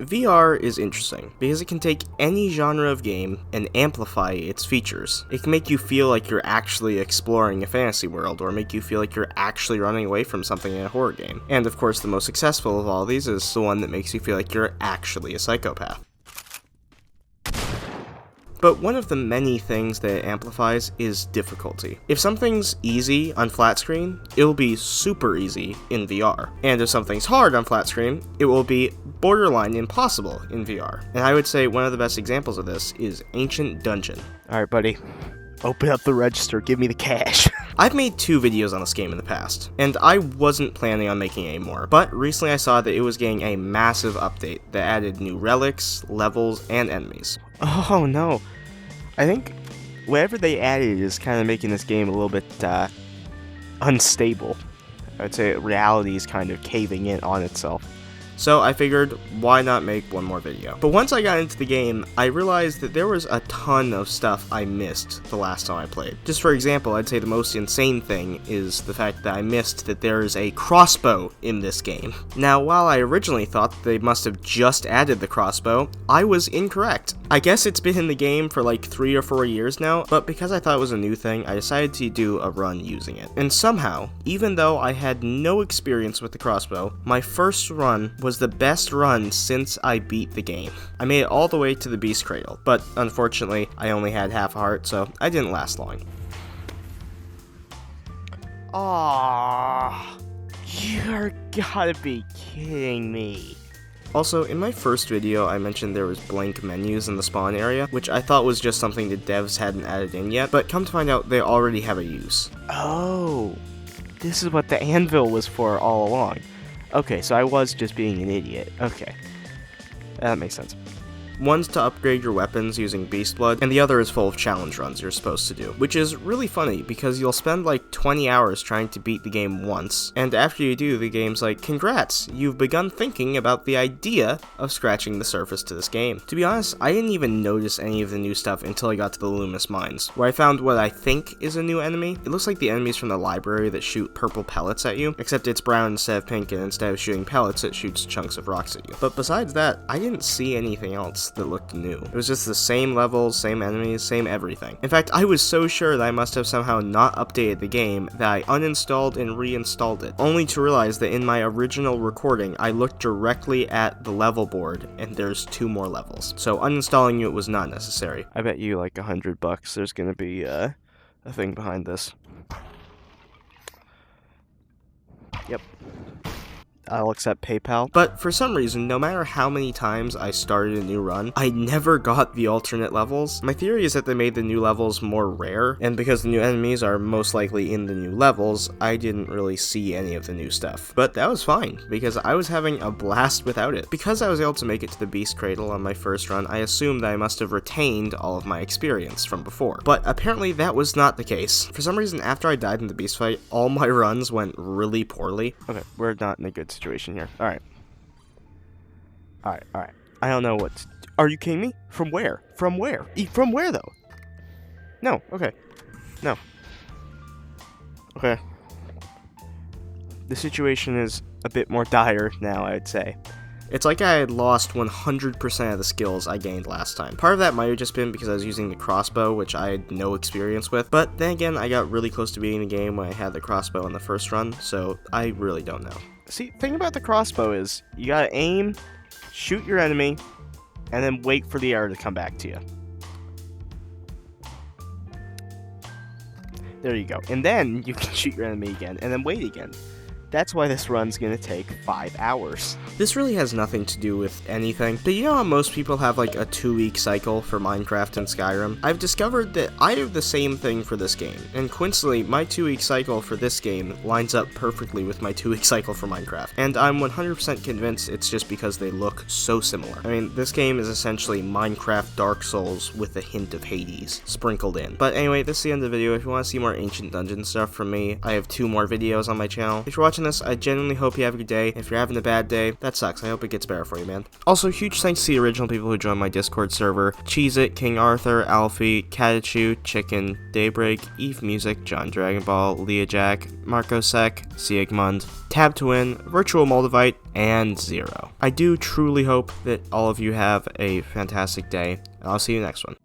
VR is interesting because it can take any genre of game and amplify its features. It can make you feel like you're actually exploring a fantasy world, or make you feel like you're actually running away from something in a horror game. And of course, the most successful of all these is the one that makes you feel like you're actually a psychopath. But one of the many things that it amplifies is difficulty. If something's easy on flat screen, it'll be super easy in VR. And if something's hard on flat screen, it will be borderline impossible in VR. And I would say one of the best examples of this is Ancient Dungeon. Alright, buddy. Open up the register, give me the cash. I've made 2 videos on this game in the past, and I wasn't planning on making any more, but recently I saw that it was getting a massive update that added new relics, levels, and enemies. Oh no. I think whatever they added is kind of making this game a little bit unstable. I'd say reality is kind of caving in on itself. So I figured, why not make one more video? But once I got into the game, I realized that there was a ton of stuff I missed the last time I played. Just for example, I'd say the most insane thing is the fact that I missed that there is a crossbow in this game. Now, while I originally thought they must have just added the crossbow, I was incorrect. I guess it's been in the game for like 3 or 4 years now, but because I thought it was a new thing, I decided to do a run using it. And somehow, even though I had no experience with the crossbow, my first run was the best run since I beat the game. I made it all the way to the Beast Cradle, but unfortunately, I only had half a heart, so I didn't last long. Aww, you're gotta be kidding me. Also, in my first video, I mentioned there was blank menus in the spawn area, which I thought was just something the devs hadn't added in yet, but come to find out, they already have a use. Oh, this is what the anvil was for all along. Okay, so I was just being an idiot. Okay. That makes sense. One's to upgrade your weapons using Beast Blood, and the other is full of challenge runs you're supposed to do, which is really funny because you'll spend like 20 hours trying to beat the game once, and after you do, the game's like, congrats, you've begun thinking about the idea of scratching the surface to this game. To be honest, I didn't even notice any of the new stuff until I got to the Loomis Mines, where I found what I think is a new enemy. It looks like the enemies from the library that shoot purple pellets at you, except it's brown instead of pink, and instead of shooting pellets, it shoots chunks of rocks at you. But besides that, I didn't see anything else that looked new. It was just the same levels, same enemies, same everything. In fact, I was so sure that I must have somehow not updated the game that I uninstalled and reinstalled it, only to realize that in my original recording, I looked directly at the level board and there's 2 more levels. So uninstalling it was not necessary. I bet you like $100 there's gonna be a thing behind this. Yep. I'll accept PayPal. But for some reason, no matter how many times I started a new run, I never got the alternate levels. My theory is that they made the new levels more rare, and because the new enemies are most likely in the new levels, I didn't really see any of the new stuff. But that was fine, because I was having a blast without it. Because I was able to make it to the Beast Cradle on my first run, I assumed that I must have retained all of my experience from before. But apparently that was not the case. For some reason, after I died in the beast fight, all my runs went really poorly. Okay, we're not in a good situation here. Alright. Alright. I don't know what. Are you kidding me? From where? From where? From where, though? No. Okay. No. Okay. The situation is a bit more dire now, I'd say. It's like I had lost 100% of the skills I gained last time. Part of that might have just been because I was using the crossbow, which I had no experience with, but then again, I got really close to beating the game when I had the crossbow on the first run, so I really don't know. See, the thing about the crossbow is, you gotta aim, shoot your enemy, and then wait for the arrow to come back to you. There you go. And then you can shoot your enemy again, and then wait again. That's why this run's gonna take 5 hours. This really has nothing to do with anything, but you know how most people have like a 2-week cycle for Minecraft and Skyrim? I've discovered that I have the same thing for this game, and coincidentally, my 2-week cycle for this game lines up perfectly with my 2-week cycle for Minecraft, and I'm 100% convinced it's just because they look so similar. I mean, this game is essentially Minecraft Dark Souls with a hint of Hades sprinkled in. But anyway, this is the end of the video. If you want to see more Ancient Dungeon stuff from me, I have 2 more videos on my channel. If you're watching watching this, I genuinely hope you have a good day. If you're having a bad day, that sucks. I hope it gets better for you, man. Also, huge thanks to the original people who joined my Discord server: Cheez-It, King Arthur, Alfie, Catachu, Chicken, Daybreak, Eve Music, John Dragon Ball, Leah Jack, Marco Sec, Siegmund, Tab to Win, Virtual Moldavite, and Zero. I do truly hope that all of you have a fantastic day, and I'll see you next one.